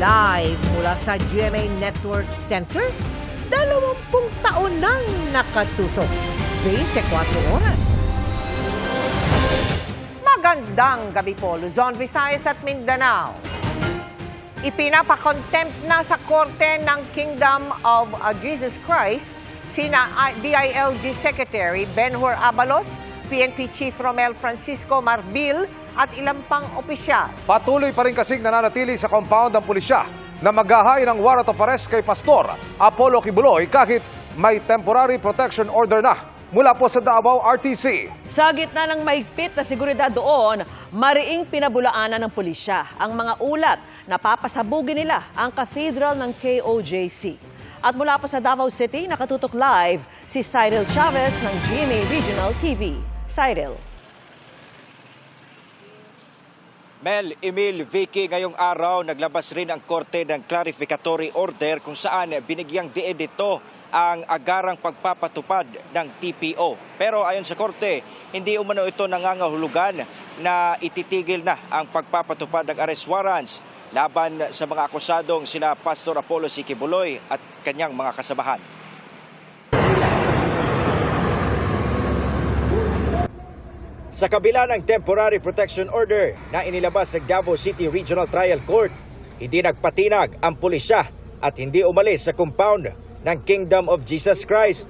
Live mula sa GMA Network Center, 20 taon nang nakatutok. 24 oras. Magandang gabi po, Luzon, Visayas at Mindanao. Ipinapakontempt na sa korte ng Kingdom of Jesus Christ sina DILG Secretary Benhur Abalos, PNP Chief Romel Francisco Marbil at ilang pang opisyal. Patuloy pa rin kasing nananatili sa compound ng pulisya na maghahay ng warrant of arrest kay Pastor Apollo Kibuloy kahit may temporary protection order na mula po sa Davao RTC. Sa gitna ng maigpit na seguridad doon, mariing pinabulaanan ng pulisya ang mga ulat na papasabugin nila ang cathedral ng KOJC. At mula po sa Davao City, nakatutok live si Cyril Chavez ng GMA Regional TV. Cyril. Mel, Emil, Vicky, ngayong araw naglabas rin ang korte ng clarificatory order kung saan binigyang diin dito ang agarang pagpapatupad ng TPO. Pero ayon sa korte, hindi umano ito nangangahulugan na ititigil na ang pagpapatupad ng arrest warrants laban sa mga akusadong sina Pastor Apollo C. Kibuloy at kanyang mga kasamahan. Sa kabila ng temporary protection order na inilabas ng Davao City Regional Trial Court, hindi nagpatinag ang pulisya at hindi umalis sa compound ng Kingdom of Jesus Christ.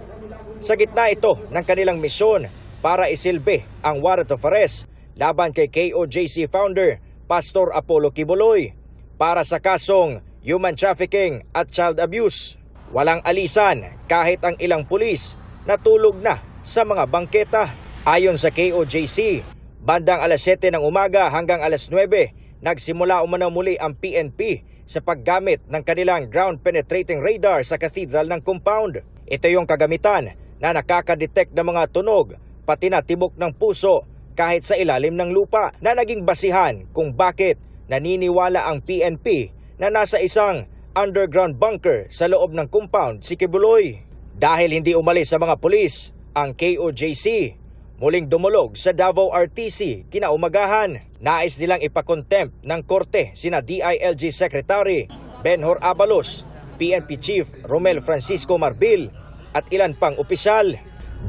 Sa gitna ito ng kanilang misyon para isilbi ang warrant of arrest laban kay KOJC founder Pastor Apollo Kibuloy para sa kasong human trafficking at child abuse. Walang alisan kahit ang ilang pulis natulog na sa mga bangketa. Ayon sa KOJC, bandang alas 7 ng umaga hanggang alas 9, nagsimula umano muli ang PNP sa paggamit ng kanilang ground-penetrating radar sa cathedral ng compound. Ito yung kagamitan na nakakadetect ng mga tunog, pati na tibok ng puso kahit sa ilalim ng lupa, na naging basihan kung bakit naniniwala ang PNP na nasa isang underground bunker sa loob ng compound si Kibuloy. Dahil hindi umalis sa mga pulis, ang KOJC muling dumulog sa Davao RTC kinaumagahan. Nais nilang ipakontempt ng korte sina DILG Secretary Benhur Abalos, PNP Chief Romel Francisco Marbil at ilan pang opisyal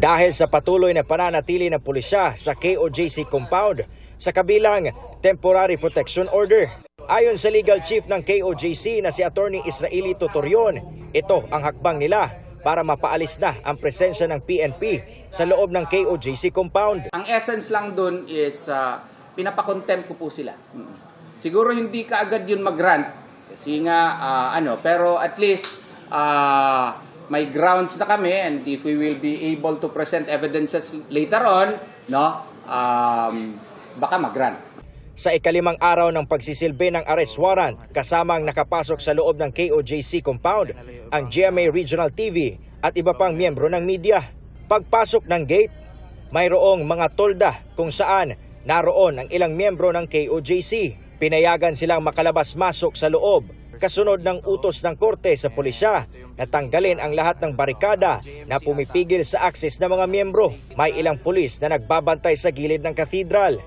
dahil sa patuloy na pananatili ng pulisya sa KOJC compound sa kabilang temporary protection order. Ayon sa legal chief ng KOJC na si Attorney Israeli Tutorion, ito ang hakbang nila para mapaalis na ang presensya ng PNP sa loob ng KOJC compound. Ang essence lang dun is pinapakontempt ko po sila. Siguro hindi kaagad yun mag-grant kasi nga pero at least may grounds na kami, and if we will be able to present evidences later on, baka mag-grant. Sa ikalimang araw ng pagsisilbi ng arrest warrant, kasamang nakapasok sa loob ng KOJC compound ang GMA Regional TV at iba pang miyembro ng media. Pagpasok ng gate, mayroong mga tolda kung saan naroon ang ilang miyembro ng KOJC. Pinayagan silang makalabas-masok sa loob, kasunod ng utos ng korte sa pulisya na tanggalin ang lahat ng barikada na pumipigil sa akses ng mga miyembro. May ilang pulis na nagbabantay sa gilid ng cathedral.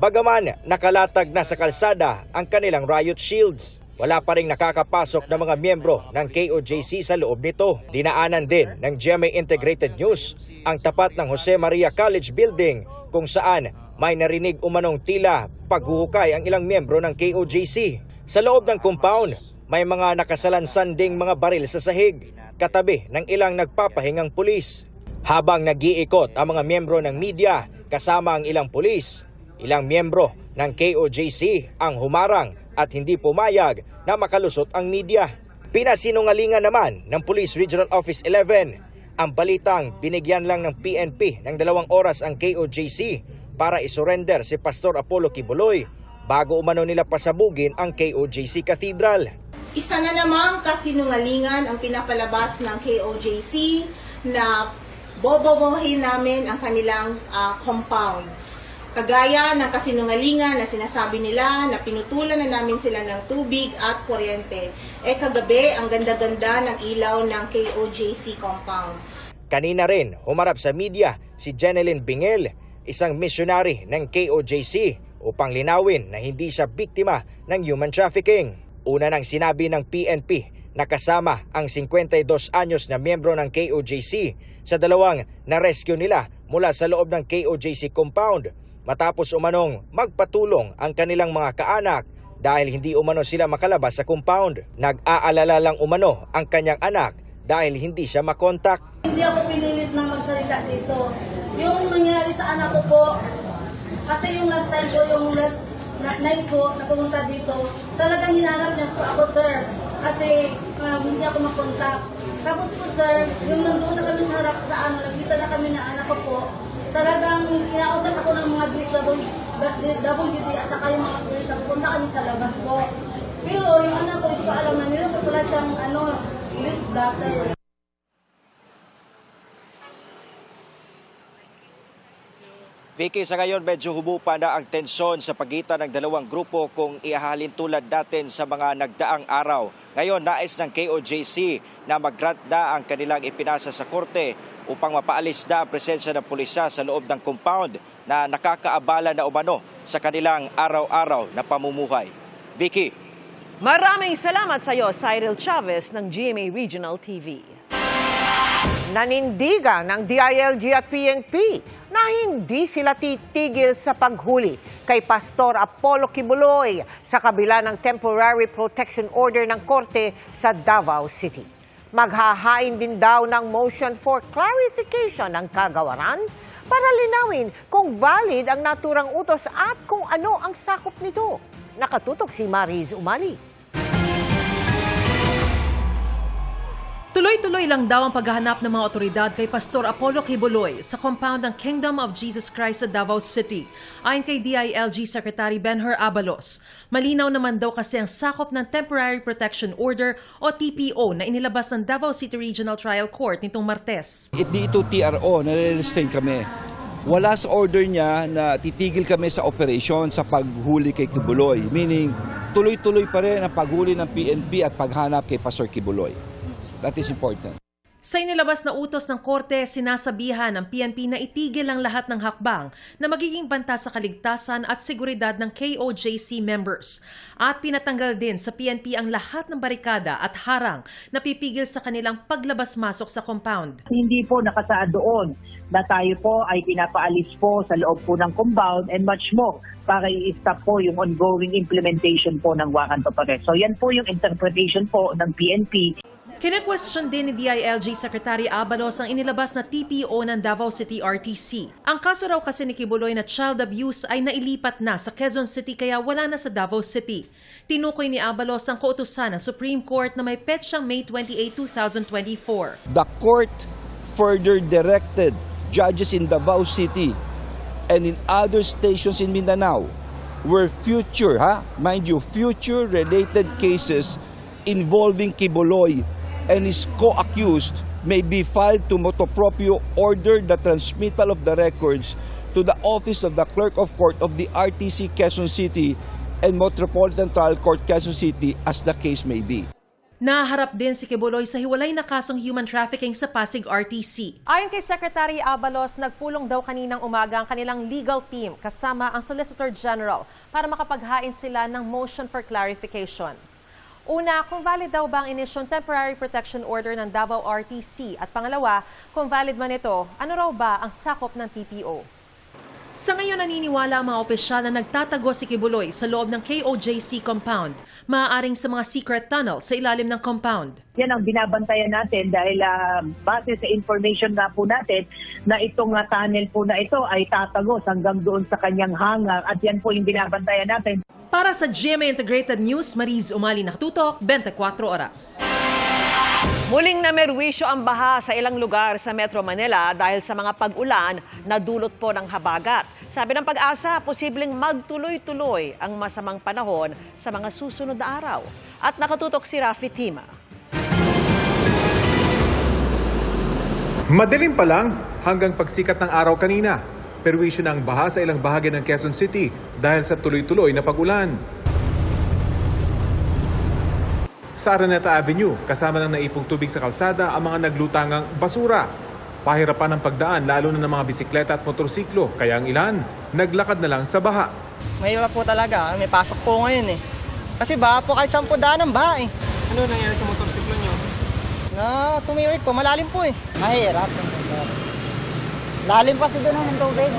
Bagaman nakalatag na sa kalsada ang kanilang riot shields, wala pa ring nakakapasok ng mga miyembro ng KOJC sa loob nito. Dinaanan din ng GMA Integrated News ang tapat ng Jose Maria College Building kung saan may narinig umanong tila paghuhukay ang ilang miyembro ng KOJC. Sa loob ng compound, may mga nakasalansan ding mga baril sa sahig, katabi ng ilang nagpapahingang pulis. Habang nag-iikot ang mga miyembro ng media kasama ang ilang pulis, ilang miyembro ng KOJC ang humarang at hindi pumayag na makalusot ang media. Pinasinungalingan naman ng Police Regional Office 11 ang balitang binigyan lang ng PNP ng 2 oras ang KOJC para isurrender si Pastor Apollo Kibuloy bago umano nila pasabugin ang KOJC Cathedral. Isa na namang kasinungalingan ang pinapalabas ng KOJC na bobobohin namin ang kanilang compound. Kagaya ng kasinungalingan na sinasabi nila na pinutulan na namin sila ng tubig at kuryente. Kagabi, ang ganda-ganda ng ilaw ng KOJC compound. Kanina rin humarap sa media si Jeneline Bingel, isang missionary ng KOJC, upang linawin na hindi siya biktima ng human trafficking. Una nang sinabi ng PNP na kasama ang 52 anyos na miyembro ng KOJC sa dalawang na-rescue nila mula sa loob ng KOJC compound matapos umanong magpatulong ang kanilang mga kaanak dahil hindi umano sila makalabas sa compound. Nag-aalala lang umano ang kanyang anak dahil hindi siya makontak. Hindi ako pinilit na magsalita dito. Yung nangyari sa anak ko po, kasi yung last time po, yung last night po, na pumunta dito, talagang hinanap niya po ako, sir. Kasi hindi ako makontak. Tapos po, sir, yung nandoon na kami sa harap sa nakita na kami na anak ko po, talagang kinausap ako ng mga DSWD at saka yung mga pulis na pupunta kami sa labas ko. Pero yung anak ko, hindi ko alam na meron po pala siyang list doctor. Vicky, sa ngayon medyo humupa na ang tensyon sa pagitan ng dalawang grupo kung ihahalin tulad natin sa mga nagdaang araw. Ngayon, nais ng KOJC na mag-grant na ang kanilang ipinasa sa korte upang mapaalis na ang presensya ng pulisya sa loob ng compound na nakakaabala na umano sa kanilang araw-araw na pamumuhay. Vicky. Maraming salamat sa iyo, Cyril Chavez ng GMA Regional TV. Nanindigan ng DILG at PNP na hindi sila titigil sa paghuli kay Pastor Apollo Kibuloy sa kabila ng temporary protection order ng korte sa Davao City. Maghahain din daw ng motion for clarification ng kagawaran para linawin kung valid ang naturang utos at kung ano ang sakop nito. Nakatutok si Mariz Umali. Tuloy-tuloy lang daw ang paghahanap ng mga otoridad kay Pastor Apollo Kibuloy sa compound ng Kingdom of Jesus Christ sa Davao City, ayon kay DILG Secretary Benhur Abalos. Malinaw naman daw kasi ang sakop ng Temporary Protection Order o TPO na inilabas ng Davao City Regional Trial Court nitong Martes. Hindi ito TRO, nare-restrain kami. Wala sa order niya na titigil kami sa operasyon sa paghuli kay Kibuloy. Meaning, tuloy-tuloy pa rin ang paghuli ng PNP at paghanap kay Pastor Kibuloy. That is important. Sa inilabas na utos ng korte, sinasabihan ng PNP na itigil ang lahat ng hakbang na magiging banta sa kaligtasan at seguridad ng KOJC members. At pinatanggal din sa PNP ang lahat ng barikada at harang na pipigil sa kanilang paglabas-masok sa compound. Hindi po nakasaad doon na tayo po ay pinapaalis po sa loob po ng compound and much more para i-stop po yung ongoing implementation po ng warrant of arrest. So yan po yung interpretation po ng PNP. Kine-question din ni DILG Secretary Abalos ang inilabas na TPO ng Davao City RTC. Ang kaso raw kasi ni Kibuloy na child abuse ay nailipat na sa Quezon City kaya wala na sa Davao City. Tinukoy ni Abalos ang kautusan ng Supreme Court na may petsang May 28, 2024. The court further directed judges in Davao City and in other stations in Mindanao where future related cases involving Kibuloy and his co-accused may be filed to motu proprio order the transmittal of the records to the Office of the Clerk of Court of the RTC Quezon City and Metropolitan Trial Court Quezon City as the case may be. Naharap din si Kibuloy sa hiwalay na kasong human trafficking sa Pasig RTC. Ayon kay Secretary Abalos, nagpulong daw kaninang umaga ang kanilang legal team kasama ang Solicitor General para makapaghain sila ng motion for clarification. Una, kung valid daw ba ang inisyong temporary protection order ng Davao RTC? At pangalawa, kung valid man ito, ano raw ba ang sakop ng TPO? Sa ngayon naniniwala ang mga opisyal na nagtatago si Kibuloy sa loob ng KOJC compound, maaaring sa mga secret tunnel sa ilalim ng compound. Yan ang binabantayan natin dahil base sa information na po natin na itong tunnel po na ito ay tatagos hanggang doon sa kanyang hangar at yan po yung binabantayan natin. Para sa GMA Integrated News, Mariz Umali, nakatutok, 24 oras. Muling namerwisyo ang baha sa ilang lugar sa Metro Manila dahil sa mga pag-ulan na dulot po ng habagat. Sabi ng Pag-asa, posibleng magtuloy-tuloy ang masamang panahon sa mga susunod na araw. At nakatutok si Rafi Tima. Madilim pa lang hanggang pagsikat ng araw kanina. Perwisyo na ang baha sa ilang bahagi ng Quezon City dahil sa tuloy-tuloy na pag-ulan. Sa Araneta Avenue, kasama ng naipong tubig sa kalsada ang mga naglutangang basura. Pahirapan ang pagdaan lalo na ng mga bisikleta at motorsiklo, kaya ang ilan naglakad na lang sa baha. Mahirap po talaga, may pasok po ngayon eh. Kasi baha po kahit saan po daan ng baha eh. Ano nangyari sa motorsiklo nyo? Na tumirik po, malalim po eh. Mahirap. Lalim kasi doon ng tubig.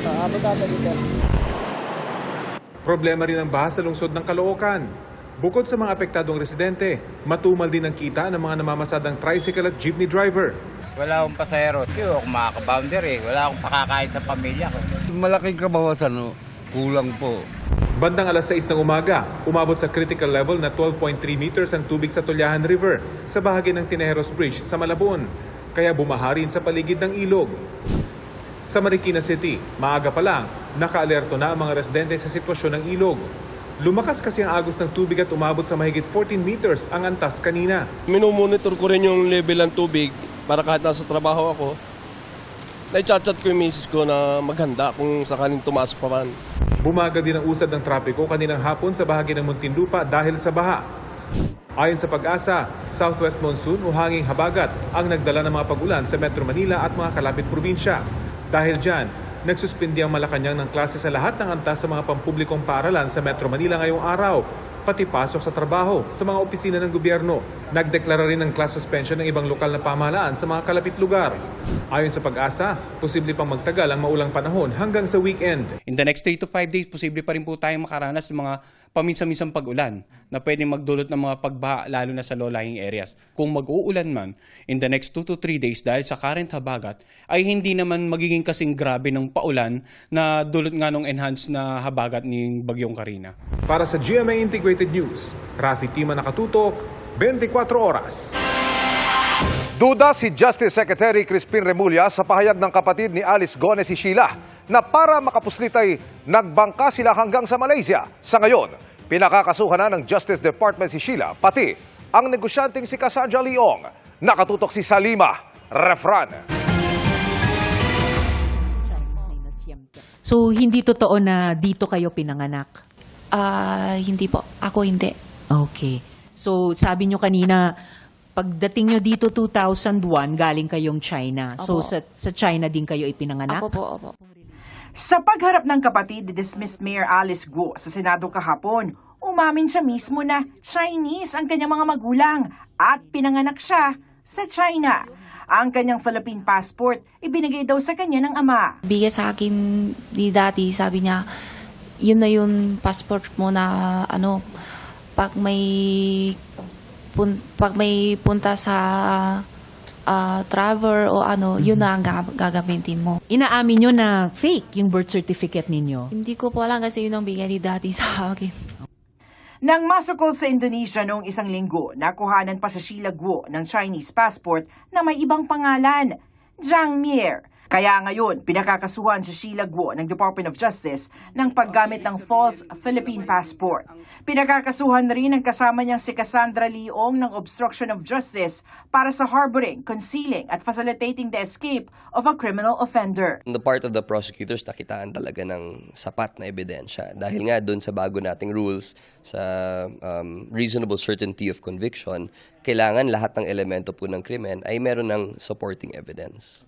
Abot-abot dito. Problema rin ang baha sa lungsod ng Caloocan. Bukod sa mga apektadong residente, matumal din ang kita ng mga namamasadang tricycle at jeepney driver. Wala akong pasahero. Hindi ako makaka-bounder eh. Wala akong pakakain sa pamilya ko. Malaking kabawasan, no? Kulang po. Bandang alas 6 ng umaga, umabot sa critical level na 12.3 meters ang tubig sa Tolyahan River sa bahagi ng Tinejeros Bridge sa Malabon. Kaya bumaha rin sa paligid ng ilog. Sa Marikina City, maaga pa lang, naka-alerto na ang mga residente sa sitwasyon ng ilog. Lumakas kasi ang agos ng tubig at umabot sa mahigit 14 meters ang antas kanina. Minomonitor ko rin yung level ng tubig para kahit nasa trabaho ako, na-chat-chat ko yung misis ko na maghanda kung sakaling tumaas pa man. Bumaga din ang usad ng trapiko kaninang hapon sa bahagi ng Muntinlupa dahil sa baha. Ayon sa Pag-asa, southwest monsoon o hanging habagat ang nagdala ng mga pag-ulan sa Metro Manila at mga kalapit probinsya. Dahil dyan, nagsuspindi ang Malacanang ng klase sa lahat ng antas sa mga pampublikong paaralan sa Metro Manila ngayong araw, pati pasok sa trabaho sa mga opisina ng gobyerno. Nagdeklara rin ng class suspension ng ibang lokal na pamahalaan sa mga kalapit lugar. Ayon sa Pag-asa, posible pang magtagal ang maulang panahon hanggang sa weekend. In the next 3 to 5 days, posible pa rin po tayong makaranas ng mga paminsan-minsang pag-ulan na pwedeng magdulot ng mga pagbaha lalo na sa low-lying areas. Kung mag-uulan man, in the next 2 to 3 days dahil sa current habagat, ay hindi naman magiging kasing grabe ng paulan na dulot nga ng enhanced na habagat ng Bagyong Karina. Para sa GMA Integrated News, Rafi Tima nakatutok, 24 oras. Duda si Justice Secretary Crispin Remulla sa pahayag ng kapatid ni Alice Gone si Sheila na para makapuslit ay nagbangka sila hanggang sa Malaysia. Sa ngayon, pinakakasuhan na ng Justice Department si Sheila, pati ang negosyanteng si Cassandra Leong. Nakatutok si Salima Refran. So, hindi totoo na dito kayo pinanganak? Hindi po. Ako hindi. Okay. So, sabi nyo kanina, pagdating nyo dito 2001, galing kayong China. So, Opo. sa China din kayo ipinanganak? Opo. Sa pagharap ng kapatid, dismissed Mayor Alice Guo sa Senado kahapon, umamin siya mismo na Chinese ang kanyang mga magulang at pinanganak siya sa China. Ang kanyang Philippine passport, ibinigay daw sa kanya ng ama. Bigay sa akin ni Daddy, sabi niya, yun na yung passport mo na pag may punta sa travel o yun na ang gagamitin mo. Inaamin nyo na fake yung birth certificate ninyo? Hindi ko po alam kasi yun ang bigay ni Daddy sa akin. Nang masukol sa Indonesia noong 1 linggo, nakuhanan pa sa Sheila Guo ng Chinese passport na may ibang pangalan, Zhang Mier. Kaya ngayon, pinakakasuhan si Sheila Guo ng Department of Justice ng paggamit ng false Philippine passport. Pinakakasuhan rin ang kasama niyang si Cassandra Leong ng obstruction of justice para sa harboring, concealing at facilitating the escape of a criminal offender. On the part of the prosecutors, nakitaan talaga ng sapat na ebidensya. Dahil nga doon sa bago nating rules sa reasonable certainty of conviction, kailangan lahat ng elemento po ng krimen ay meron ng supporting evidence.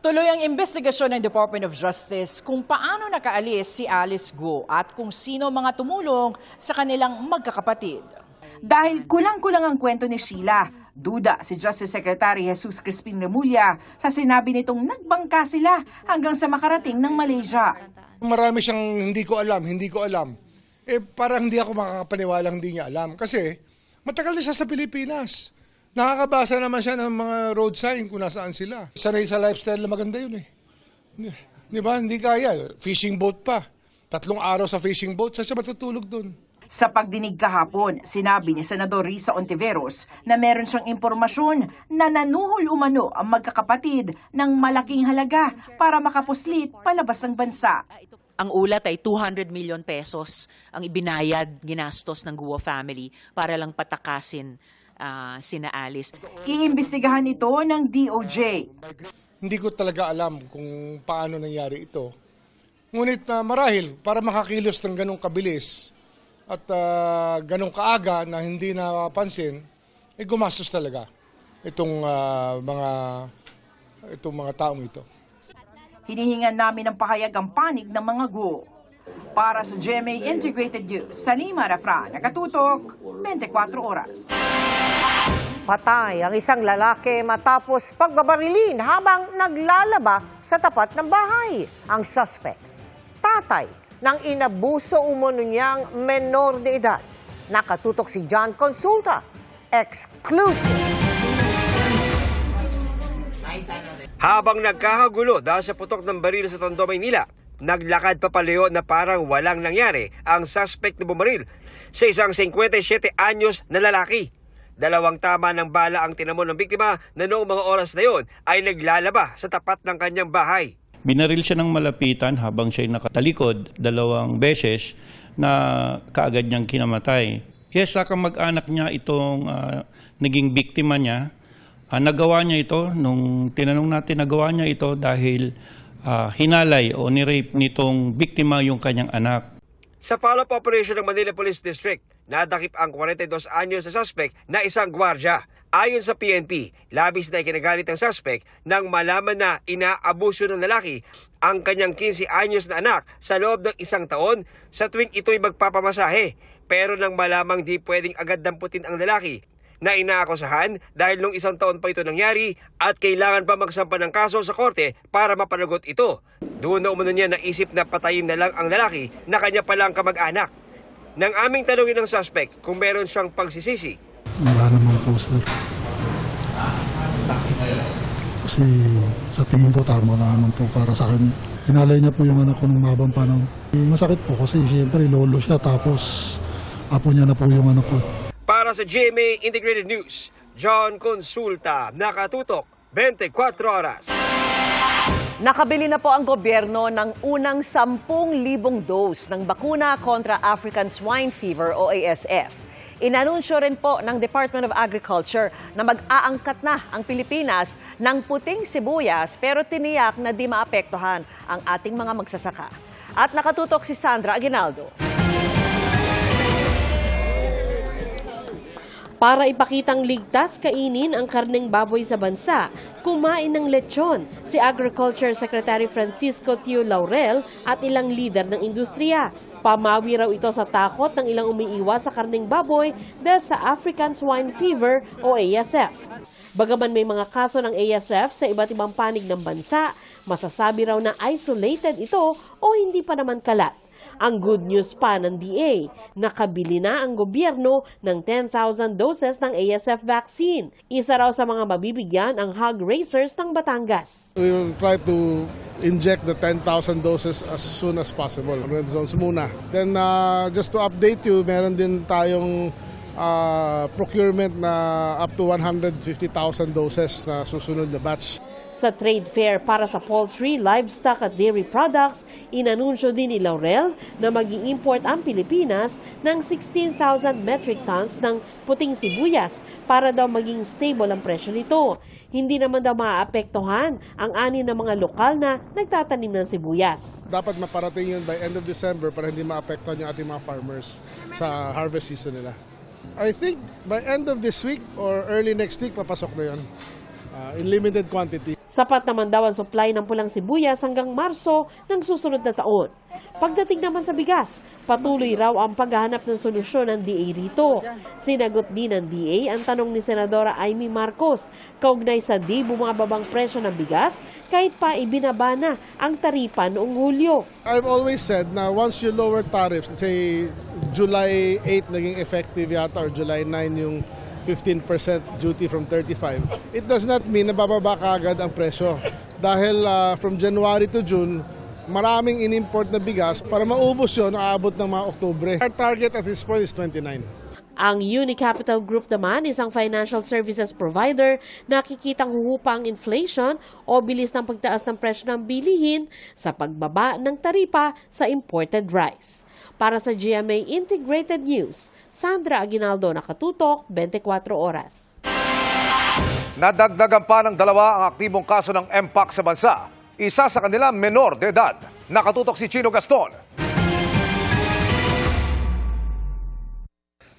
Tuloy ang investigasyon ng Department of Justice kung paano nakaalis si Alice Guo at kung sino mga tumulong sa kanilang magkakapatid. Dahil kulang-kulang ang kwento ni Sheila, duda si Justice Secretary Jesus Crispin Remulla sa sinabi nitong nagbangka sila hanggang sa makarating ng Malaysia. Marami siyang hindi ko alam. Parang hindi ako makakapaniwalang hindi niya alam. Kasi matagal na siya sa Pilipinas. Nakakabasa naman siya ng mga road sign kung nasaan sila. Sanay sa lifestyle na maganda yun eh. Di ba? Hindi kaya. Fishing boat pa. 3 araw sa fishing boat. Saan siya matutulog dun? Sa pagdinig kahapon, sinabi ni Senador Risa Ontiveros na meron siyang impormasyon na nanuhol umano ang magkakapatid ng malaking halaga para makapuslit palabas ng bansa. Ang ulat ay 200 million pesos ang ibinayad, ginastos ng Guo family para lang patakasin sina Alice. Iimbestigahan ito ng DOJ. Hindi ko talaga alam kung paano nangyari ito. Ngunit marahil para makakilos ng ganong kabilis at ganong kaaga na hindi napansin, gumastos talaga itong mga taong ito. Hinihingan namin ng pahayag ang panig ng mga Guo. Para sa GMA Integrated News, Salima Rafran, nakatutok, 24 oras. Patay ang isang lalaki matapos pagbabarilin habang naglalaba sa tapat ng bahay. Ang suspect, tatay ng inabuso umano niyang menor de edad. Nakatutok si John Consulta. Exclusive. Habang nagkakagulo dahil sa putok ng baril sa Tondo, Maynila, naglakad papalayo na parang walang nangyari ang suspect na bumaril sa isang 57 anyos na lalaki. 2 tama ng bala ang tinamo ng biktima na noong mga oras na yon ay naglalaba sa tapat ng kanyang bahay. Binaril siya ng malapitan habang siya'y nakatalikod 2 beses na kaagad niyang kinamatay. Yes, sa kamag-anak niya itong naging biktima niya. Nagawa niya ito, nung tinanong natin, nagawa niya ito dahil hinalay o nirape nitong biktima yung kanyang anak. Sa follow-up operation ng Manila Police District, nadakip ang 42 anyos na suspect na isang gwardya. Ayon sa PNP, labis na ikinagalit ng suspect nang malaman na inaabuso ng lalaki ang kanyang 15 anyos na anak sa loob ng 1 taon sa tuwing ito'y magpapamasahe. Pero nang malamang di pwedeng agad damputin ang lalaki, na inaakusahan dahil nung 1 taon pa ito nangyari at kailangan pa magsampa ng kaso sa korte para mapanagot ito. Doon na umano niya naisip na patayin na lang ang lalaki na kanya palang kamag-anak. Nang aming tanungin ng suspect kung meron siyang pagsisisi. Wala naman po, sir. Kasi sa tingin ko tama na naman po para sa akin. Hinalay niya po yung anak ko ng mabang panahon. Masakit po kasi siyempre lolo siya tapos apo niya na po yung anak ko. Para sa GMA Integrated News, John Consulta, nakatutok, 24 oras. Nakabili na po ang gobyerno ng unang 10,000 dose ng bakuna kontra African Swine Fever o ASF. Inanunsyo rin po ng Department of Agriculture na mag-aangkat na ang Pilipinas ng puting sibuyas pero tiniyak na di maapektuhan ang ating mga magsasaka. At nakatutok si Sandra Aguinaldo. Para ipakitang ligtas kainin ang karneng baboy sa bansa, kumain ng lechon si Agriculture Secretary Francisco Tio Laurel at ilang lider ng industriya. Pamawi raw ito sa takot ng ilang umiiwas sa karneng baboy dahil sa African Swine Fever o ASF. Bagaman may mga kaso ng ASF sa iba't ibang panig ng bansa, masasabi raw na isolated ito o hindi pa naman kalat. Ang good news pa ng DA, nakabili na ang gobyerno ng 10,000 doses ng ASF vaccine. Isa raw sa mga mabibigyan ang hog racers ng Batangas. We will try to inject the 10,000 doses as soon as possible. Red zones muna. Then just to update you, meron din tayong procurement na up to 150,000 doses na susunod na batch. Sa trade fair para sa poultry, livestock at dairy products, inanunsyo din ni Laurel na mag-i-import ang Pilipinas ng 16,000 metric tons ng puting sibuyas para daw maging stable ang presyo nito. Hindi naman daw maaapektuhan ang 6 na mga lokal na nagtatanim ng sibuyas. Dapat maparating yun by end of December para hindi maapektuhan yung ating mga farmers sa harvest season nila. I think by end of this week or early next week, papasok na yun. In limited quantity. Sapat naman daw ang supply ng pulang sibuyas hanggang Marso ng susunod na taon. Pagdating naman sa bigas, patuloy raw ang paghahanap ng solusyon ng DA rito. Sinagot din ng DA ang tanong ni Senadora Amy Marcos kaugnay sa di bumababang presyo ng bigas kahit pa ibinaba na ang taripa noong Hulyo. I've always said na once you lower tariffs, let's say July 8 naging effective yata or July 9 yung 15% duty from 35. It does not mean na bababa kaagad ang presyo. Dahil from January to June, maraming in-import na bigas para maubos yun, aabot ng mga Oktubre. Our target at this point is 29. Ang Unicapital Group naman, isang financial services provider, nakikitang huhupa ang inflation o bilis ng pagtaas ng presyo ng bilihin sa pagbaba ng taripa sa imported rice. Para sa GMA Integrated News, Sandra Aguinaldo, nakatutok, 24 oras. Nadagdagan pa ng 2 ang aktibong kaso ng MPOX sa bansa. Isa sa kanila menor de edad. Nakatutok si Chino Gaston.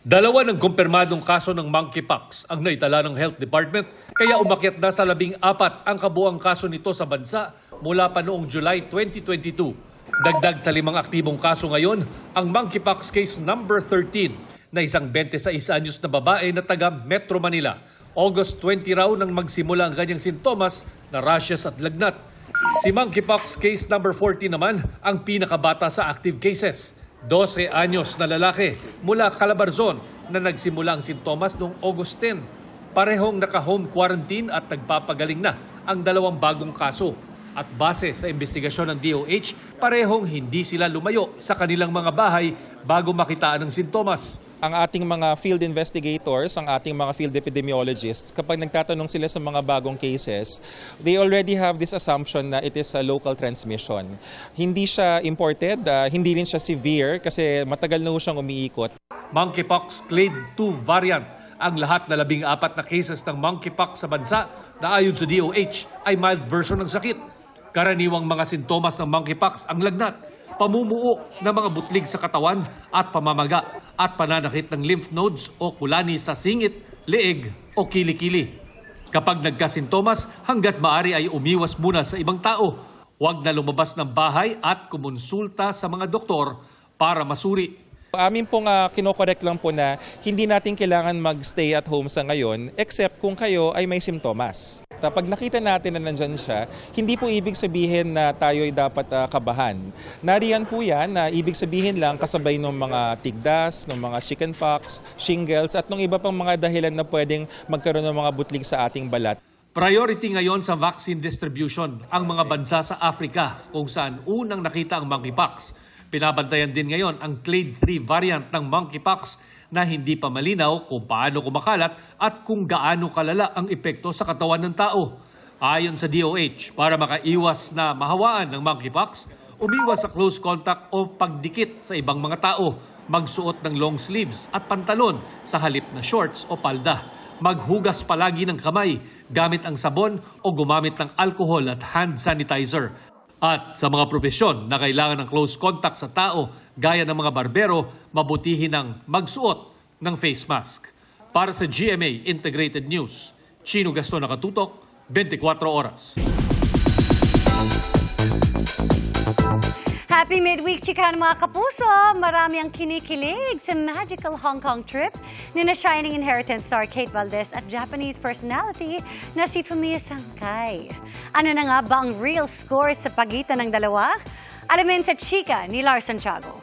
2 ng kumpirmadong kaso ng monkeypox ang naitala ng Health Department, kaya umakyat na sa 14 ang kabuang kaso nito sa bansa mula pa noong July 2022. Dagdag sa 5 aktibong kaso ngayon, ang monkeypox case number 13 na isang 26 anyos na babae na taga Metro Manila. August 20 raw nang magsimula ang kanyang sintomas na rashes at lagnat. Si monkeypox case number 14 naman ang pinakabata sa active cases. 12 anyos na lalaki mula Calabarzon na nagsimula ang sintomas noong August 10. Parehong naka-home quarantine at nagpapagaling na ang 2 bagong kaso. At base sa investigasyon ng DOH, parehong hindi sila lumayo sa kanilang mga bahay bago makitaan ng sintomas. Ang ating mga field investigators, ang ating mga field epidemiologists, kapag nagtatanong sila sa mga bagong cases, they already have this assumption na it is a local transmission. Hindi siya imported, hindi rin siya severe kasi matagal na siyang umiikot. Monkeypox Clade 2 variant. Ang lahat na 14 na cases ng monkeypox sa bansa na ayon sa DOH ay mild version ng sakit. Karaniwang mga sintomas ng monkeypox ang lagnat, pamumuo ng mga butlig sa katawan at pamamaga at pananakit ng lymph nodes o kulani sa singit, leeg o kilikili. Kapag nagkasintomas, hanggat maaari ay umiwas muna sa ibang tao. Huwag na lumabas ng bahay at kumonsulta sa mga doktor para masuri. Amin pong kinokorek lang po na hindi natin kailangan mag-stay at home sa ngayon except kung kayo ay may simptomas. Kapag nakita natin na nandyan siya, hindi po ibig sabihin na tayo ay dapat kabahan. Nariyan po yan na ibig sabihin lang kasabay ng mga tigdas, ng mga chickenpox, shingles at ng iba pang mga dahilan na pwedeng magkaroon ng mga butlig sa ating balat. Priority ngayon sa vaccine distribution ang mga bansa sa Africa kung saan unang nakita ang monkeypox. Pinabantayan din ngayon ang Clade 3 variant ng monkeypox na hindi pa malinaw kung paano kumakalat at kung gaano kalala ang epekto sa katawan ng tao. Ayon sa DOH, para makaiwas na mahawaan ng monkeypox, umiwas sa close contact o pagdikit sa ibang mga tao, magsuot ng long sleeves at pantalon sa halip na shorts o palda, maghugas palagi ng kamay gamit ang sabon o gumamit ng alcohol at hand sanitizer. At sa mga propesyon na kailangan ng close contact sa tao, gaya ng mga barbero, mabutihin ng magsuot ng face mask. Para sa GMA Integrated News, Chino Gaston Nakatutok, 24 oras. Happy midweek, chikahan mga kapuso! Marami ang kinikilig sa magical Hong Kong trip ni na Shining Inheritance star Kate Valdez at Japanese personality na si Fumiya Sankay. Ano na nga ba ang real score sa pagitan ng dalawa? Alamin sa chika ni Lars Santiago.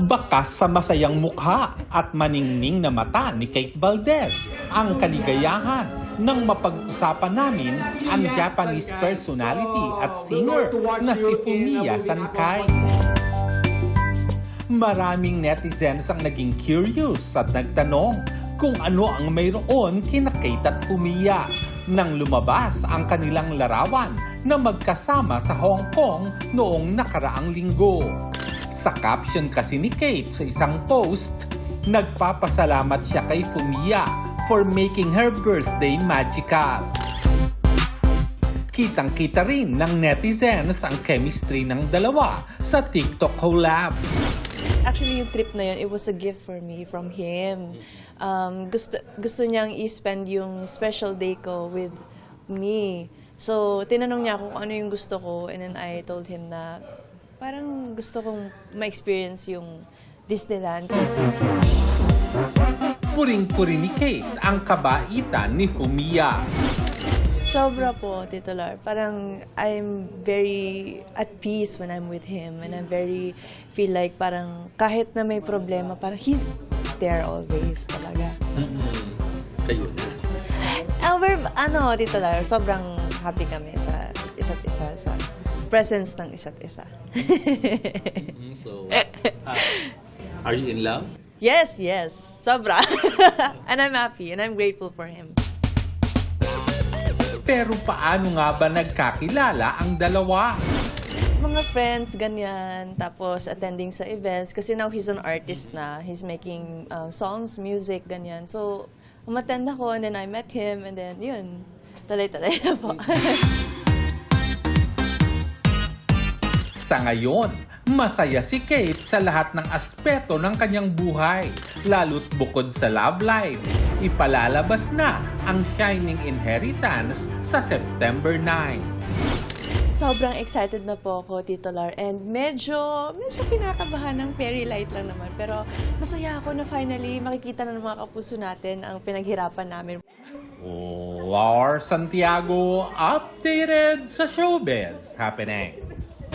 Bakas sa masayang mukha at maningning na mata ni Kate Valdez ang kaligayahan nang mapag-usapan namin ang Japanese personality at singer na si Fumiya Sankay. Maraming netizens ang naging curious at nagtanong kung ano ang mayroon kina Kate at Fumiya nang lumabas ang kanilang larawan na magkasama sa Hong Kong noong nakaraang linggo. Sa caption kasi ni Kate sa isang post, nagpapasalamat siya kay Fumiya for making her birthday magical. Kitang-kita rin ng netizens ang chemistry ng dalawa sa TikTok collabs. Actually, yung trip na yun, it was a gift for me from him. Gusto niyang i-spend yung special day ko with me. So, tinanong niya kung ano yung gusto ko and then I told him na parang gusto kong ma-experience yung Disneyland. Puring-puri ni Kate ang kabaitan ni Fumiya. Sobra po, Tito Lar. Parang I'm very at peace when I'm with him and I feel like parang kahit na may problema, parang he's there always talaga. Kayo na? Tito Lar, sobrang happy kami sa isa't isa, sa presence ng isa't isa. So, are you in love? Yes. Sobra. And I'm happy and I'm grateful for him. Pero paano nga ba nagkakilala ang dalawa? Mga friends, ganyan. Tapos attending sa events. Kasi now he's an artist na. He's making songs, music, ganyan. So, umattend ako and then I met him and then yun. Talay-talay na po. Sa ngayon, masaya si Kate sa lahat ng aspeto ng kanyang buhay, lalo't bukod sa love life. Ipalalabas na ang Shining Inheritance sa September 9. Sobrang excited na po ako, Tito Lar. And medyo kinakabahan ng very light lang naman. Pero masaya ako na finally makikita na ng mga kapuso natin ang pinaghirapan namin. Lar Santiago, updated sa showbiz happenings.